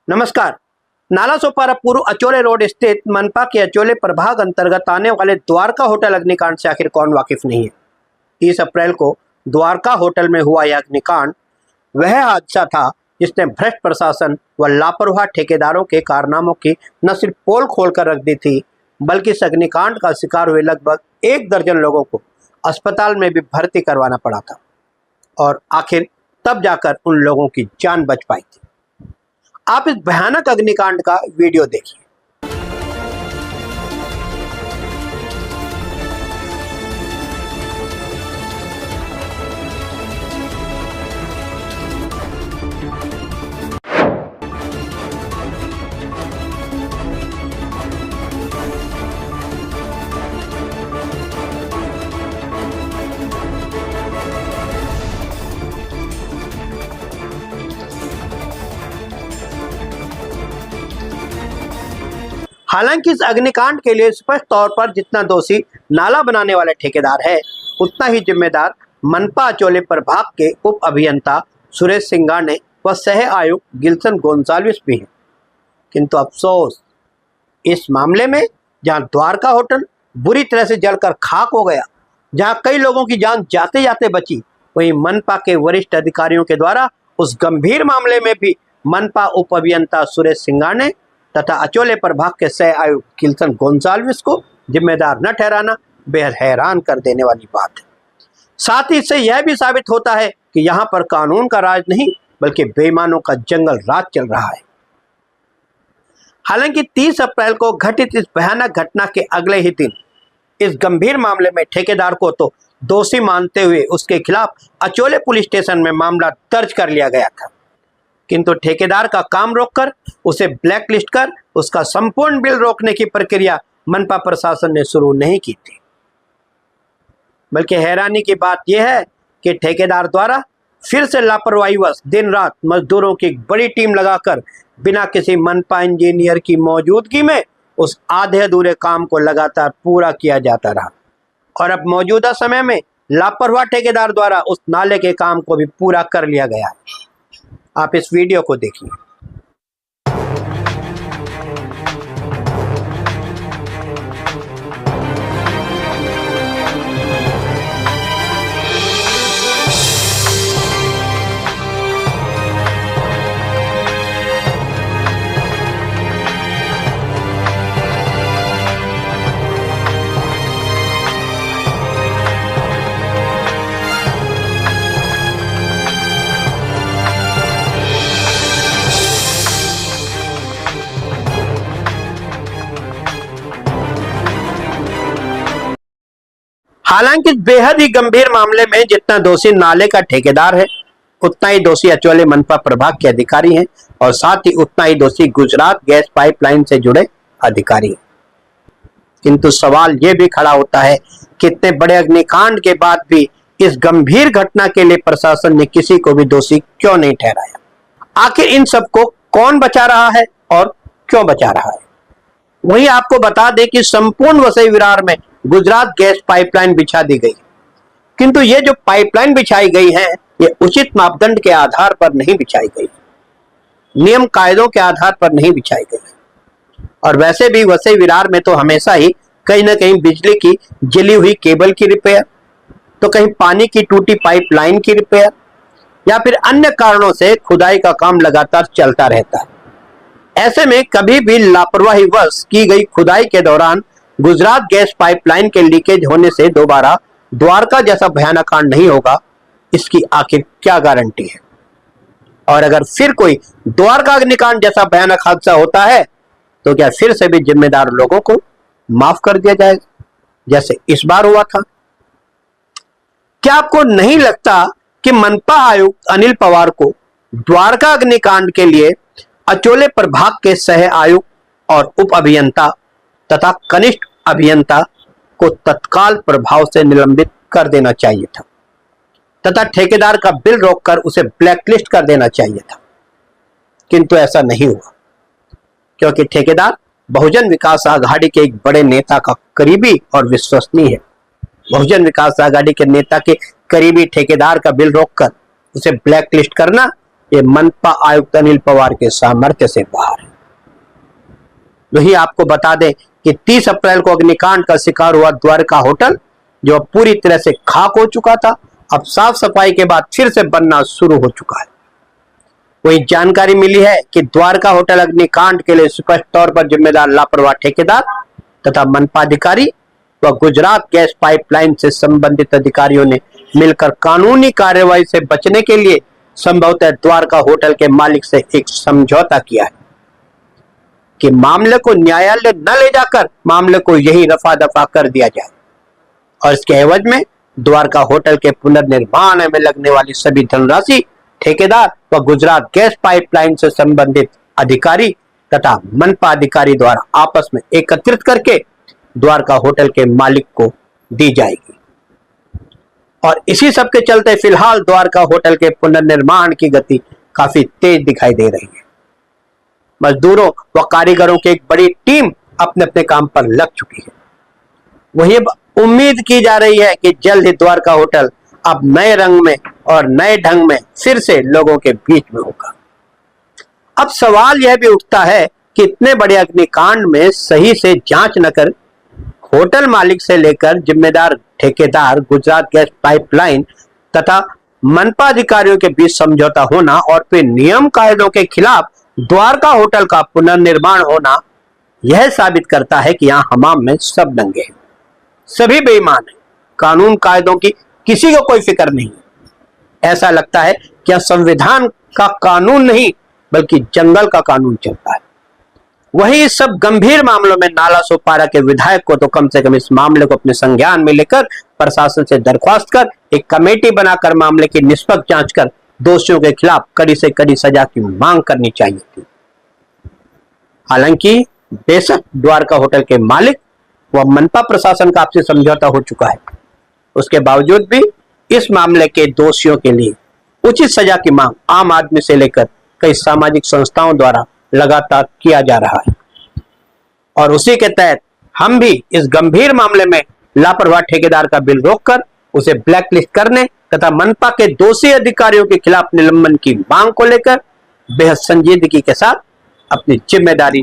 नमस्कार। नालासोपारा पूर्व अचोले रोड स्थित मनपा के अचोले प्रभाग अंतर्गत आने वाले द्वारका होटल अग्निकांड से आखिर कौन वाकिफ नहीं है। 30 अप्रैल को द्वारका होटल में हुआ यह अग्निकांड वह हादसा था जिसने भ्रष्ट प्रशासन व लापरवाह ठेकेदारों के कारनामों की न सिर्फ पोल खोलकर रख दी थी, बल्कि इस अग्निकांड का शिकार हुए लगभग 1 दर्जन लोगों को अस्पताल में भी भर्ती करवाना पड़ा था और आखिर तब जाकर उन लोगों की जान बच पाई थी। आप इस भयानक अग्निकांड का वीडियो देखिए। हालांकि इस अग्निकांड के लिए स्पष्ट तौर पर जितना दोषी नाला बनाने वाले ठेकेदार है, उतना ही जिम्मेदार मनपा अचोले प्रभाग के उप अभियंता सुरेश सिंगाने व सह आयुक्त गिल्सन गोंसाल्विस भी हैं। किंतु अफसोस, इस मामले में जहां द्वारका होटल बुरी तरह से जलकर खाक हो गया, जहां कई लोगों की जान जाते जाते बची, वहीं मनपा के वरिष्ठ अधिकारियों के द्वारा उस गंभीर मामले में भी मनपा उप अभियंता सुरेश सिंगाने तथा अचोले प्रभाग के सह आयुक्त गिल्सन गोंसाल्विस को जिम्मेदार न ठहराना बेहद हैरान कर देने वाली बात है। साथ ही इससे यह भी साबित होता है कि यहाँ पर कानून का राज नहीं, बल्कि बेईमानों का जंगल राज चल रहा है। हालांकि 30 अप्रैल को घटित इस भयानक घटना के अगले ही दिन इस गंभीर मामले में ठेकेदार को तो दोषी मानते हुए उसके खिलाफ अचोले पुलिस स्टेशन में मामला दर्ज कर लिया गया था, किंतु ठेकेदार का काम रोककर उसे ब्लैक लिस्ट कर उसका संपूर्ण बिल रोकने की प्रक्रिया मनपा प्रशासन ने शुरू नहीं की थी। बल्कि हैरानी की बात यह है कि ठेकेदार द्वारा फिर से लापरवाहीवश दिन रात मजदूरों की एक बड़ी टीम लगाकर बिना किसी मनपा इंजीनियर की मौजूदगी में उस आधे अधूरे काम को लगातार पूरा किया जाता रहा और अब मौजूदा समय में लापरवाह ठेकेदार द्वारा उस नाले के काम को भी पूरा कर लिया गया है। आप इस वीडियो को देखिए। हालांकि इस बेहद ही गंभीर मामले में जितना दोषी नाले का ठेकेदार है, उतना ही दोषी अचोले मनपा प्रभाग के अधिकारी हैं और साथ ही उतना ही दोषी गुजरात गैस पाइपलाइन से जुड़े अधिकारी हैं। किंतु सवाल यह भी खड़ा होता है कि इतने बड़े अग्निकांड के बाद भी इस गंभीर घटना के लिए प्रशासन ने किसी को भी दोषी क्यों नहीं ठहराया। आखिर इन सबको कौन बचा रहा है और क्यों बचा रहा है। वहीं आपको बता दें कि संपूर्ण वसई विरार में गुजरात गैस पाइपलाइन बिछा दी गई, किंतु ये जो पाइपलाइन बिछाई गई है, ये उचित मापदंड के आधार पर नहीं बिछाई गई, नियम कायदों के आधार पर नहीं बिछाई गई। और वैसे भी वसई विरार में तो हमेशा ही कहीं ना कहीं बिजली की जली हुई केबल की रिपेयर, तो कहीं पानी की टूटी पाइपलाइन की रिपेयर या फिर अन्य कारणों से खुदाई का काम लगातार चलता रहता है। ऐसे में कभी भी लापरवाहीवश की गई खुदाई के दौरान गुजरात गैस पाइपलाइन के लीकेज होने से दोबारा द्वारका जैसा भयानक कांड नहीं होगा, इसकी आखिर क्या गारंटी है। और अगर फिर कोई द्वारका अग्निकांड जैसा भयानक हादसा होता है, तो क्या फिर से भी जिम्मेदार लोगों को माफ कर दिया जाएगा जैसे इस बार हुआ था। क्या आपको नहीं लगता कि मनपा आयुक्त अनिल पवार को द्वारका अग्निकांड के लिए अचोले प्रभाग के सह आयुक्त और उप अभियंता तथा कनिष्ठ अभियंता को तत्काल प्रभाव से निलंबित कर देना चाहिए था तथा ठेकेदार का बिल रोककर उसे ब्लैकलिस्ट कर देना चाहिए था। किंतु ऐसा नहीं हुआ, क्योंकि ठेकेदार बहुजन विकास आघाड़ी के एक बड़े नेता का करीबी और विश्वसनीय है। बहुजन विकास आघाड़ी के नेता के करीबी ठेकेदार का बिल रोककर उसे ब्लैकलिस्ट करना ये मनपा आयुक्त अनिल पवार के सामर्थ्य से बाहर है। वही आपको बता दें कि 30 अप्रैल को अग्निकांड का शिकार हुआ द्वारका होटल, जो पूरी तरह से खाक हो चुका था, अब साफ सफाई के बाद फिर से बनना शुरू हो चुका है। वही जानकारी मिली है कि द्वारका होटल अग्निकांड के लिए स्पष्ट तौर पर जिम्मेदार लापरवाह ठेकेदार तथा मनपा अधिकारी व गुजरात गैस पाइपलाइन से संबंधित अधिकारियों ने मिलकर कानूनी कार्रवाई से बचने के लिए संभवतः द्वारका होटल के मालिक से एक समझौता किया है कि मामले को न्यायालय न ले जाकर मामले को यही रफा दफा कर दिया जाए और इसके एवज में द्वारका होटल के पुनर्निर्माण में लगने वाली सभी धनराशि ठेकेदार व गुजरात गैस पाइपलाइन से संबंधित अधिकारी तथा मनपा अधिकारी द्वारा आपस में एकत्रित करके द्वारका होटल के मालिक को दी जाएगी। और इसी सब के चलते फिलहाल द्वारका होटल के पुनर्निर्माण की गति काफी तेज दिखाई दे रही है। मजदूरों व कारीगरों की एक बड़ी टीम अपने अपने काम पर लग चुकी है। वही उम्मीद की जा रही है कि जल्द ही द्वारका होटल अब नए रंग में और नए ढंग में फिर से लोगों के बीच में होगा। अब सवाल यह भी उठता है कि इतने बड़े अग्निकांड में सही से जांच न कर होटल मालिक से लेकर जिम्मेदार ठेकेदार गुजरात गैस पाइपलाइन तथा मनपा अधिकारियों के बीच समझौता होना और फिर नियम कायदों के खिलाफ द्वारका होटल का पुनर्निर्माण होना, यह साबित करता है कि यहाँ हमाम में सब दंगे हैं, सभी बेईमान हैं, कानून कायदों की किसी को कोई फिक्र नहीं। ऐसा लगता है कि यह संविधान का कानून नहीं बल्कि जंगल का कानून चलता है। वही इस सब गंभीर मामलों में नाला सोपारा के विधायक को तो कम से कम इस मामले को अपने संज्ञान में लेकर प्रशासन से दरख्वास्त कर एक कमेटी बनाकर मामले की निष्पक्ष जांच कर दोषियों के खिलाफ कड़ी से कड़ी सजा की मांग करनी चाहिए थी। हालांकि बेशक द्वारका होटल के मालिक व मनपा प्रशासन का आपसी समझौता हो चुका है, उसके बावजूद भी इस मामले के दोषियों के लिए उचित सजा की मांग आम आदमी से लेकर कई सामाजिक संस्थाओं द्वारा लगातार किया जा रहा है। और उसी के तहत हम भी इस गंभीर मामले में लापरवाह ठेकेदार का बिल रोककर उसे ब्लैकलिस्ट करने तथा मनपा के दोषी अधिकारियों के खिलाफ निलंबन की मांग को लेकर बेहद संजीदगी के साथ अपनी जिम्मेदारी